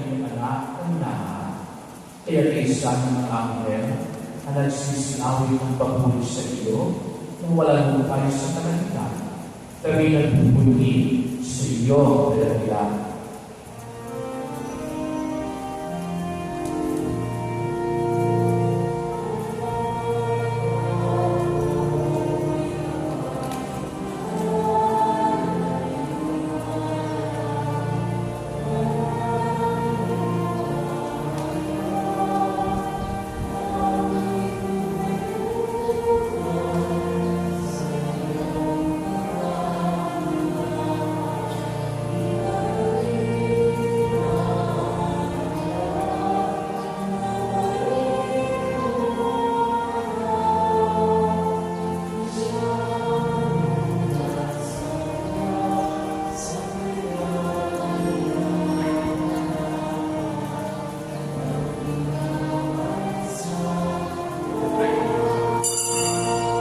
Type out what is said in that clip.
iyong anak ng lahat. Kaya kaisa ng anghel na nagsisiawit ng papuri sa iyo nang wala mo tayo sa kalangitan. Kami nagbubunyi sa iyo ang dalagyan.